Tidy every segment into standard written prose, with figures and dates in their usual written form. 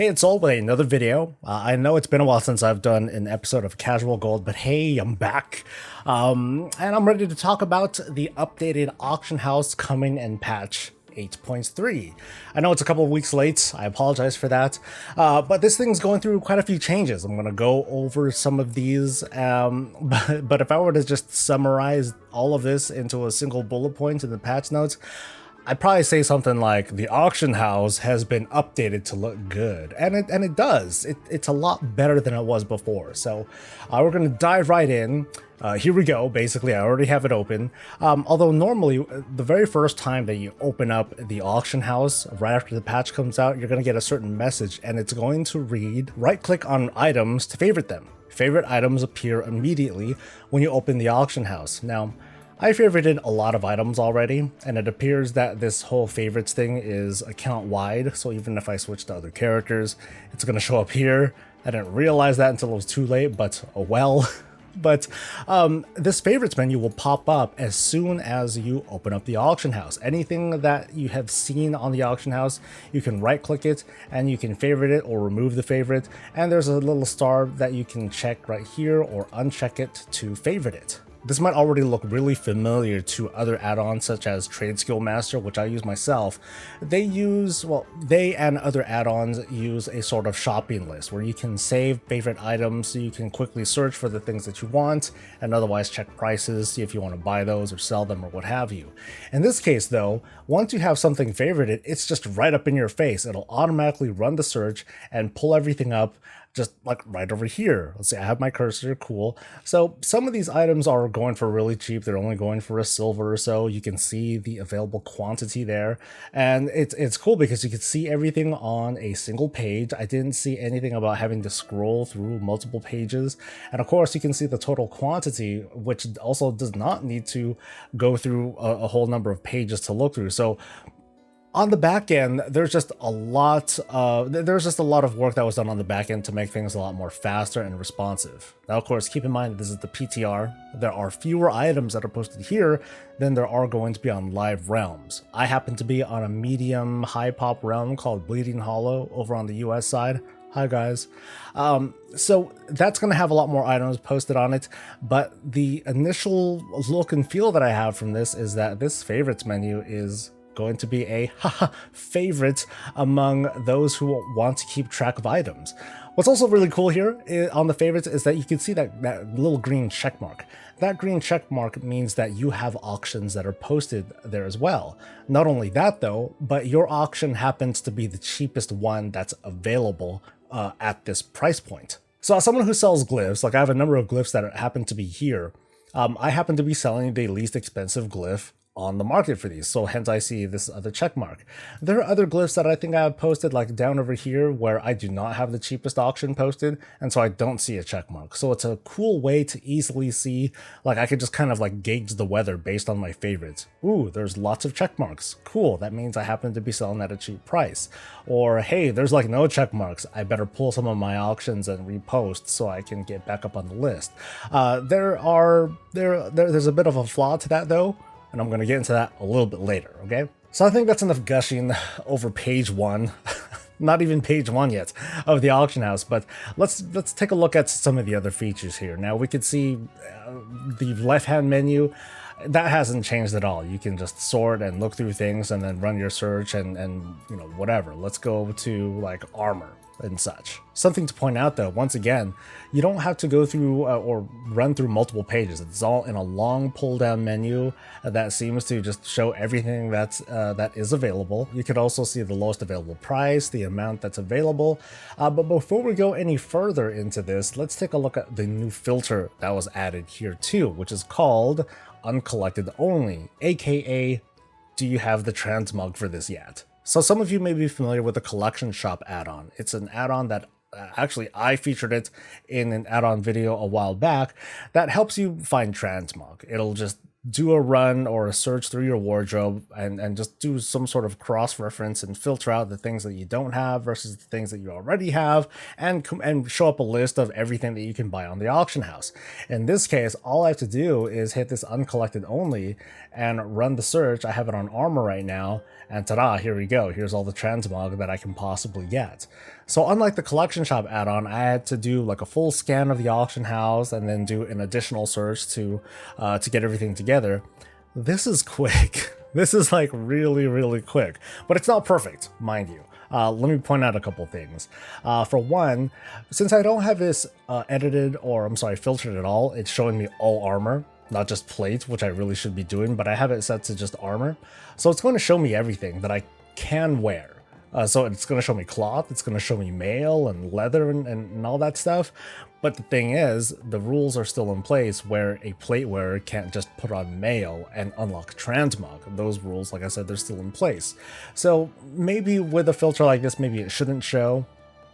Hey, it's Soul with another video. I know it's been a while since I've done an episode of Casual Gold, but hey, I'm back. And I'm ready to talk about the updated auction house coming in patch 8.3. I know it's a couple of weeks late, I apologize for that, but this thing's going through quite a few changes. I'm going to go over some of these, but if I were to just summarize all of this into a single bullet point in the patch notes, I'd probably say something like the auction house has been updated to look good, and it does. It's a lot better than it was before. So we're going to dive right in. Here we go. Basically, I already have it open. Although normally, the very first time that you open up the auction house, right after the patch comes out, you're going to get a certain message, and it's going to read, right-click on items to favorite them. Favorite items appear immediately when you open the auction house. Now, I favorited a lot of items already, and it appears that this whole favorites thing is account wide, so even if I switch to other characters, it's going to show up here. I didn't realize that until it was too late, but oh well. But this favorites menu will pop up as soon as you open up the auction house. Anything that you have seen on the auction house, you can right click it and you can favorite it or remove the favorite, and there's a little star that you can check right here or uncheck it to favorite it. This might already look really familiar to other add-ons such as Trade Skill Master, which I use myself. They and other add-ons use a sort of shopping list where you can save favorite items so you can quickly search for the things that you want and otherwise check prices, see if you want to buy those or sell them or what have you. In this case though, once you have something favorited, it's just right up in your face. It'll automatically run the search and pull everything up just like right over here. Let's see, I have my cursor, cool. So some of these items are going for really cheap. They're only going for a silver or so. You can see the available quantity there. And it's cool because you can see everything on a single page. I didn't see anything about having to scroll through multiple pages. And of course, you can see the total quantity, which also does not need to go through a whole number of pages to look through. So on the back end, there's just a lot of work that was done on the back end to make things a lot more faster and responsive. Now, of course, keep in mind this is the PTR. There are fewer items that are posted here than there are going to be on live realms. I happen to be on a medium high pop realm called Bleeding Hollow over on the US side. Hi guys. So that's going to have a lot more items posted on it, but the initial look and feel that I have from this is that this favorites menu is going to be a favorite among those who want to keep track of items. What's also really cool here on the favorites is that you can see that little green check mark. That green check mark means that you have auctions that are posted there as well. Not only that though, but your auction happens to be the cheapest one that's available at this price point. So as someone who sells glyphs, like I have a number of glyphs that happen to be here, I happen to be selling the least expensive glyph on the market for these, so hence I see this other check mark. There are other glyphs that I think I have posted like down over here where I do not have the cheapest auction posted, and so I don't see a check mark. So it's a cool way to easily see, like I could just kind of like gauge the weather based on my favorites. Ooh, there's lots of check marks. Cool, that means I happen to be selling at a cheap price. Or hey, there's like no check marks. I better pull some of my auctions and repost so I can get back up on the list. There's a bit of a flaw to that though, and I'm going to get into that a little bit later, okay? So I think that's enough gushing over page one, not even page one yet, of the auction house, but let's take a look at some of the other features here. Now we can see the left-hand menu, that hasn't changed at all. You can just sort and look through things and then run your search and you know, whatever. Let's go to like armor and such. Something to point out though, once again, you don't have to go through or run through multiple pages. It's all in a long pull down menu that seems to just show everything that is available. You could also see the lowest available price, the amount that's available. But before we go any further into this, let's take a look at the new filter that was added here too, which is called Uncollected Only, aka do you have the transmog for this yet? So some of you may be familiar with the Collection Shop add-on. It's an add-on that actually I featured it in an add-on video a while back that helps you find transmog. It'll just do a run or a search through your wardrobe and just do some sort of cross-reference and filter out the things that you don't have versus the things that you already have, and show up a list of everything that you can buy on the auction house. In this case, all I have to do is hit this uncollected only and run the search. I have it on armor right now, and ta-da, here we go. Here's all the transmog that I can possibly get. So unlike the collection shop add-on, I had to do like a full scan of the auction house and then do an additional search to get everything together. This is quick. This is like really, really quick, but it's not perfect, mind you. Let me point out a couple things. For one, since I don't have this filtered at all, it's showing me all armor, not just plate, which I really should be doing, but I have it set to just armor. So it's going to show me everything that I can wear. So it's going to show me cloth, it's going to show me mail and leather and all that stuff. But the thing is, the rules are still in place where a plate wearer can't just put on mail and unlock transmog. Those rules, like I said, they're still in place. So maybe with a filter like this, maybe it shouldn't show,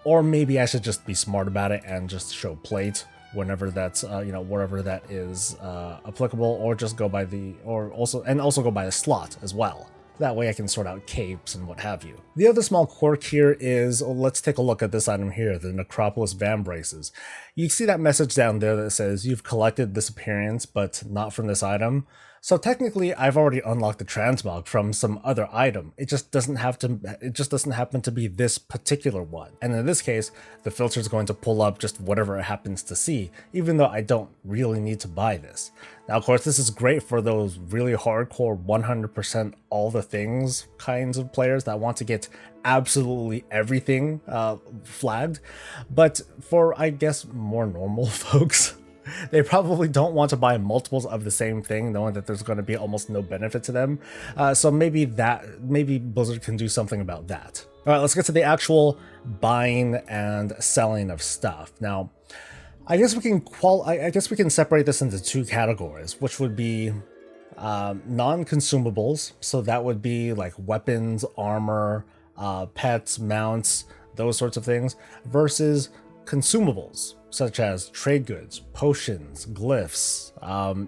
or maybe I should just be smart about it and just show plate whenever that's wherever that is applicable, or just go by the also go by the slot as well. That way I can sort out capes and what have you. The other small quirk here is, let's take a look at this item here, the Necropolis Vambraces. You see that message down there that says you've collected this appearance, but not from this item. So technically I've already unlocked the transmog from some other item. It just doesn't happen to be this particular one. And in this case, the filter is going to pull up just whatever it happens to see, even though I don't really need to buy this. Now, of course, this is great for those really hardcore 100% all the things kinds of players that want to get absolutely everything flagged. But for, I guess, more normal folks, they probably don't want to buy multiples of the same thing, knowing that there's going to be almost no benefit to them. So maybe Blizzard can do something about that. All right, let's get to the actual buying and selling of stuff. Now, I guess we can separate this into two categories, which would be non-consumables. So that would be like weapons, armor, pets, mounts, those sorts of things, versus consumables, such as trade goods, potions, glyphs,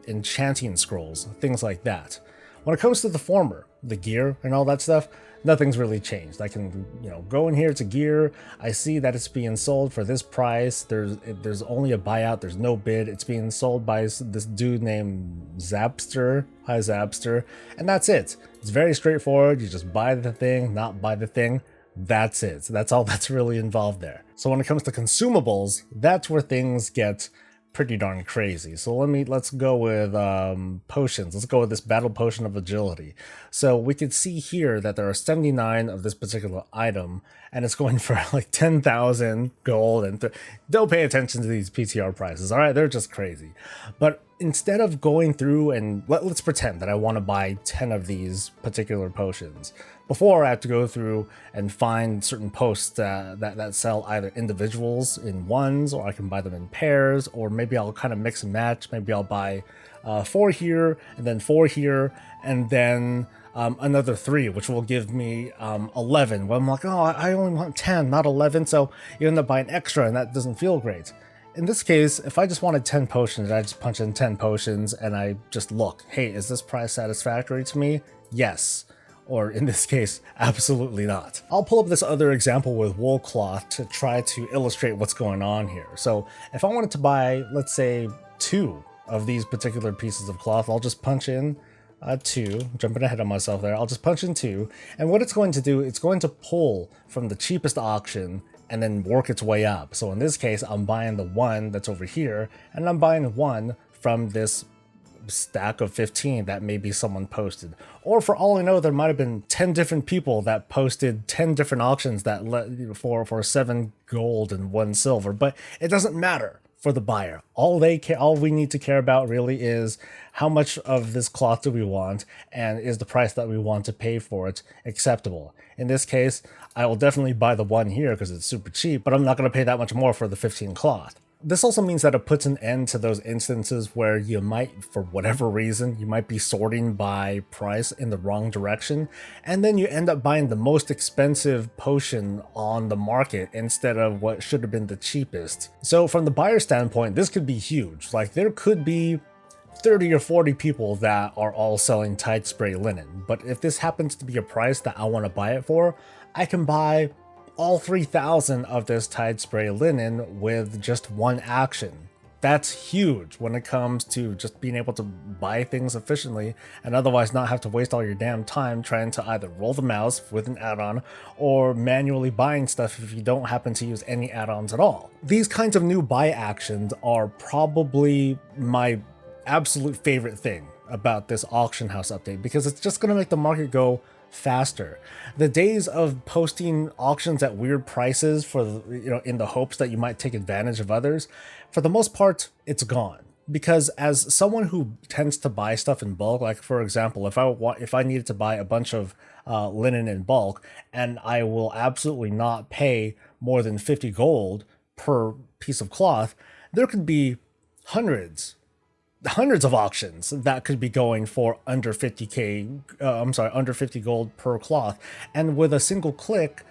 enchanting scrolls, things like that. When it comes to the former, the gear and all that stuff, nothing's really changed. I can, go in here to gear. I see that it's being sold for this price. There's only a buyout. There's no bid. It's being sold by this dude named Zapster. Hi, Zapster. And that's it. It's very straightforward. You just buy the thing, not buy the thing. That's it. So that's all that's really involved there. So when it comes to consumables, that's where things get pretty darn crazy. So let's go with potions. Let's go with this battle potion of agility. So we can see here that there are 79 of this particular item, and it's going for like 10,000 gold. And don't pay attention to these PTR prices. All right, they're just crazy. But instead of going through and let's pretend that I want to buy 10 of these particular potions, before I have to go through and find certain posts that sell either individuals in ones, or I can buy them in pairs, or maybe I'll kind of mix and match. Maybe I'll buy 4 here and then 4 here and then another 3, which will give me 11. Well, I'm like, oh, I only want 10, not 11. So you end up buying extra, and that doesn't feel great. In this case, if I just wanted 10 potions, I just punch in 10 potions and I just look, hey, is this price satisfactory to me? Yes. Or in this case, absolutely not. I'll pull up this other example with wool cloth to try to illustrate what's going on here. So if I wanted to buy, let's say, 2 of these particular pieces of cloth, I'll just punch in 2, jumping ahead of myself there. I'll just punch in 2, and what it's going to do, it's going to pull from the cheapest auction and then work its way up. So in this case, I'm buying the 1 that's over here, and I'm buying 1 from this stack of 15 that maybe someone posted. Or for all I know, there might have been 10 different people that posted 10 different auctions that for 7 gold and 1 silver, but it doesn't matter for the buyer. All we need to care about really is how much of this cloth do we want, and is the price that we want to pay for it acceptable. In this case, I will definitely buy the 1 here because it's super cheap, but I'm not going to pay that much more for the 15 cloth. This also means that it puts an end to those instances where you might, for whatever reason, you might be sorting by price in the wrong direction, and then you end up buying the most expensive potion on the market instead of what should have been the cheapest. So from the buyer standpoint, this could be huge. Like, there could be 30 or 40 people that are all selling Tide Spray linen. But if this happens to be a price that I want to buy it for, I can buy all 3,000 of this Tide Spray linen with just one action. That's huge when it comes to just being able to buy things efficiently and otherwise not have to waste all your damn time trying to either roll the mouse with an add-on or manually buying stuff if you don't happen to use any add-ons at all. These kinds of new buy actions are probably my absolute favorite thing about this auction house update, because it's just going to make the market go faster. The days of posting auctions at weird prices for in the hopes that you might take advantage of others, for the most part, it's gone. Because as someone who tends to buy stuff in bulk, like for example, if I needed to buy a bunch of linen in bulk, and I will absolutely not pay more than 50 gold per piece of cloth, there could be hundreds of auctions that could be going for under 50 gold per cloth, and with a single click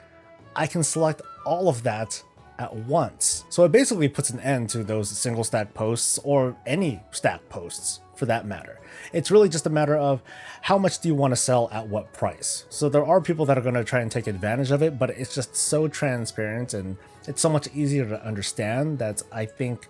I can select all of that at once. So it basically puts an end to those single stack posts, or any stack posts for that matter. It's really just a matter of how much do you want to sell at what price. So there are people that are going to try and take advantage of it, but it's just so transparent and it's so much easier to understand that I think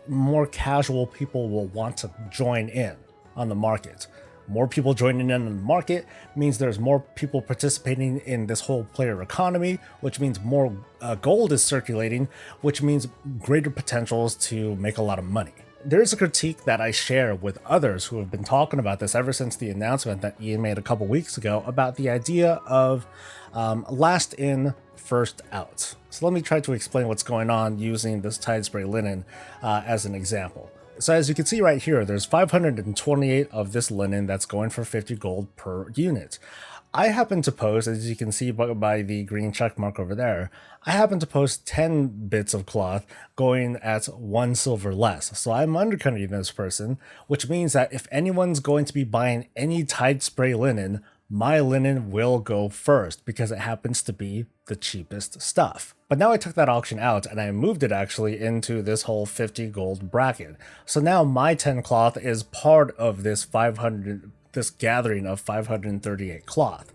more casual people will want to join in on the market. More people joining in on the market means there's more people participating in this whole player economy, which means more gold is circulating, which means greater potentials to make a lot of money. There's a critique that I share with others who have been talking about this ever since the announcement that Ian made a couple weeks ago about the idea of last in, first out. So let me try to explain what's going on using this Tide Spray linen as an example. So as you can see right here, there's 528 of this linen that's going for 50 gold per unit. I happen to post, as you can see by the green check mark over there, I happen to post 10 bits of cloth going at 1 silver less. So I'm undercutting this person, which means that if anyone's going to be buying any Tide Spray linen, my linen will go first because it happens to be the cheapest stuff. But now I took that auction out and I moved it actually into this whole 50 gold bracket. So now my 10 cloth is part of this gathering of 538 cloth.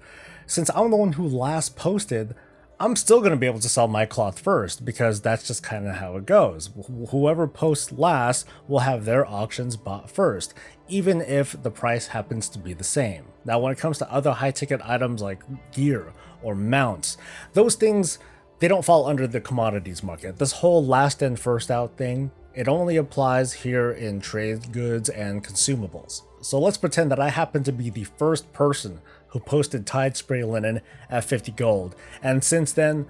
Since I'm the one who last posted, I'm still going to be able to sell my cloth first because that's just kind of how it goes. Whoever posts last will have their auctions bought first, even if the price happens to be the same. Now, when it comes to other high ticket items like gear or mounts, those things, they don't fall under the commodities market. This whole last in first out thing, it only applies here in trade goods and consumables. So let's pretend that I happen to be the first person who posted Tide Spray linen at 50 gold, and since then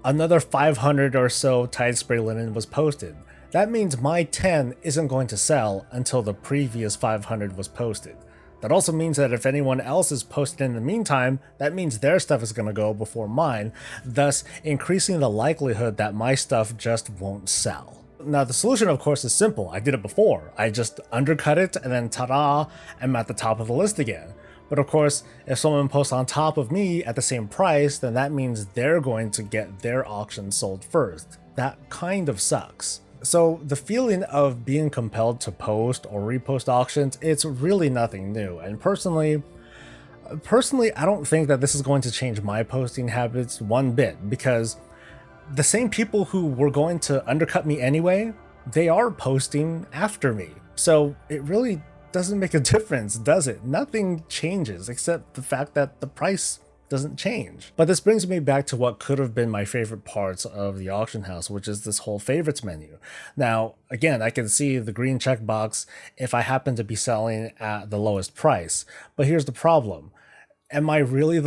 another 500 or so Tide Spray linen was posted. That means my 10 isn't going to sell until the previous 500 was posted. That also means that if anyone else is posted in the meantime, that means their stuff is going to go before mine, thus increasing the likelihood that my stuff just won't sell. Now the solution of course is simple. I did it before. I just undercut it and then ta-da, I'm at the top of the list again. But of course, if someone posts on top of me at the same price, then that means they're going to get their auction sold first. That kind of sucks. So the feeling of being compelled to post or repost auctions, it's really nothing new. And personally, I don't think that this is going to change my posting habits one bit, because the same people who were going to undercut me anyway, they are posting after me. So it really doesn't make a difference, does it? Nothing changes except the fact that the price doesn't change. But this brings me back to what could have been my favorite parts of the auction house, which is this whole favorites menu. Now, again, I can see the green checkbox if I happen to be selling at the lowest price. But here's the problem. Am I really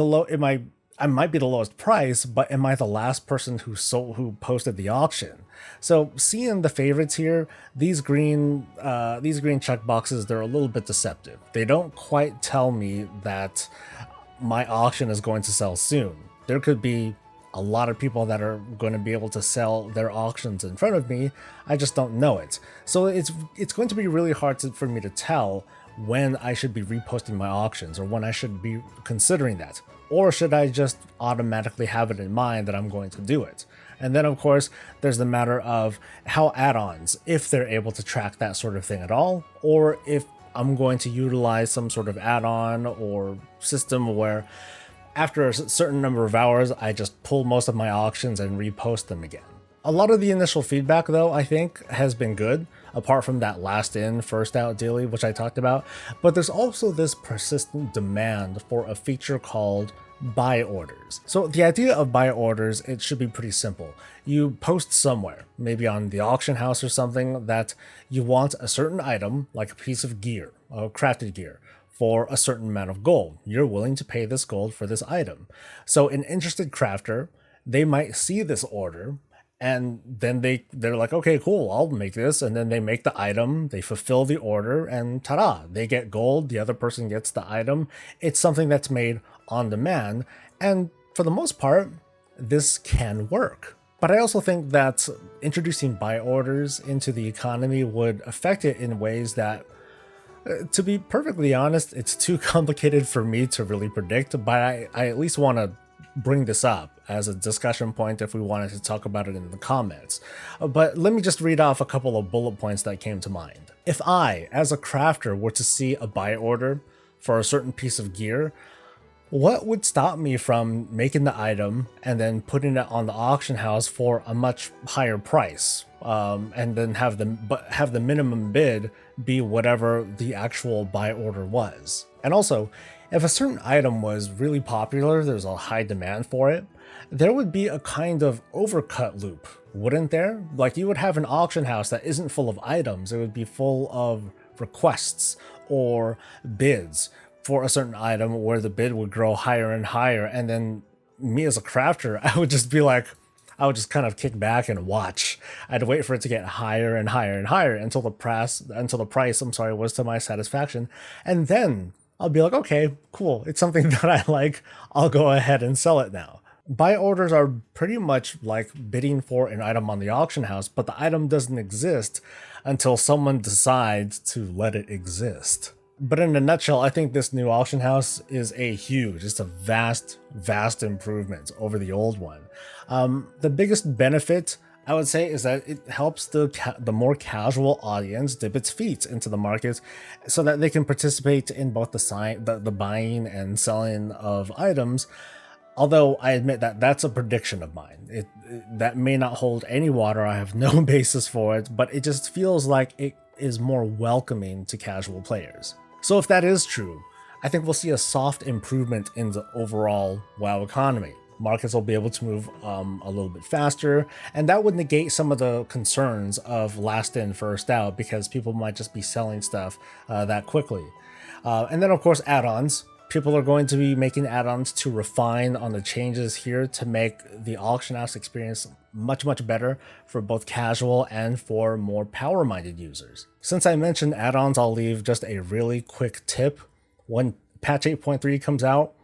I might be the lowest price, but am I the last person who posted the auction? So seeing the favorites here, these green check boxes, they're a little bit deceptive. They don't quite tell me that my auction is going to sell soon. There could be a lot of people that are going to be able to sell their auctions in front of me. I just don't know it. So it's going to be really hard for me to tell when I should be reposting my auctions or when I should be considering that. Or should I just automatically have it in mind that I'm going to do it? And then of course, there's the matter of how add-ons, if they're able to track that sort of thing at all, or if I'm going to utilize some sort of add-on or system where after a certain number of hours, I just pull most of my auctions and repost them again. A lot of the initial feedback, though, I think has been good, apart from that last in, first out daily, which I talked about. But there's also this persistent demand for a feature called buy orders. So the idea of buy orders, it should be pretty simple. You post somewhere, maybe on the auction house or something, that you want a certain item, like a piece of gear, crafted gear, for a certain amount of gold. You're willing to pay this gold for this item. So an interested crafter, they might see this order, and then they're like, okay, cool, I'll make this. And then they make the item, they fulfill the order, and ta-da, they get gold, the other person gets the item. It's something that's made on demand, and for the most part, this can work. But I also think that introducing buy orders into the economy would affect it in ways that, to be perfectly honest, it's too complicated for me to really predict, but I at least want to bring this up as a discussion point if we wanted to talk about it in the comments. But let me just read off a couple of bullet points that came to mind. If I, as a crafter, were to see a buy order for a certain piece of gear, what would stop me from making the item and then putting it on the auction house for a much higher price, and then have the minimum bid be whatever the actual buy order was? And also, if a certain item was really popular, there's a high demand for it, there would be a kind of overcut loop, wouldn't there? Like, you would have an auction house that isn't full of items, it would be full of requests or bids for a certain item where the bid would grow higher and higher, and then me as a crafter, I would just kind of kick back and watch. I'd wait for it to get higher and higher and higher until the price, was to my satisfaction, and then I'll be like, okay, cool, it's something that I like, I'll go ahead and sell it now. Buy orders are pretty much like bidding for an item on the auction house, but the item doesn't exist until someone decides to let it exist. But in a nutshell, I think this new auction house is it's a vast improvement over the old one. The biggest benefit, I would say, is that it helps the more casual audience dip its feet into the market so that they can participate in both the buying and selling of items. Although I admit that that's a prediction of mine. That may not hold any water, I have no basis for it, but it just feels like it is more welcoming to casual players. So if that is true, I think we'll see a soft improvement in the overall WoW economy. Markets will be able to move a little bit faster, and that would negate some of the concerns of last in, first out, because people might just be selling stuff that quickly. And then, of course, add-ons. People are going to be making add-ons to refine on the changes here to make the auction house experience much better for both casual and for more power-minded users. Since I mentioned add-ons, I'll leave just a really quick tip. When patch 8.3 comes out,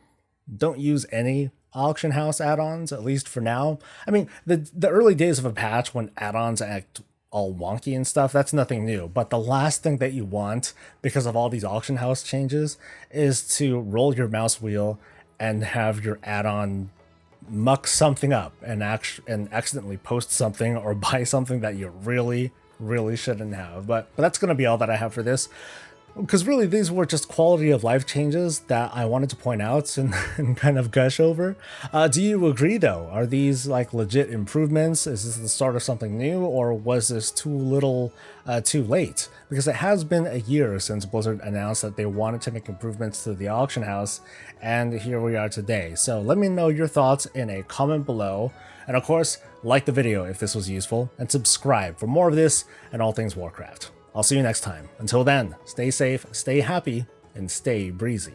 don't use any auction house add-ons, at least for now. I mean, the early days of a patch when add-ons act all wonky and stuff, that's nothing new. But the last thing that you want, because of all these auction house changes, is to roll your mouse wheel and have your add-on muck something up and accidentally post something or buy something that you really shouldn't have. But that's going to be all that I have for this, because really these were just quality of life changes that I wanted to point out and kind of gush over. Do you agree though? Are these like legit improvements? Is this the start of something new, or was this too little too late? Because it has been a year since Blizzard announced that they wanted to make improvements to the auction house, and here we are today. So let me know your thoughts in a comment below, and of course, like the video if this was useful, and subscribe for more of this and all things Warcraft. I'll see you next time. Until then, stay safe, stay happy, and stay breezy.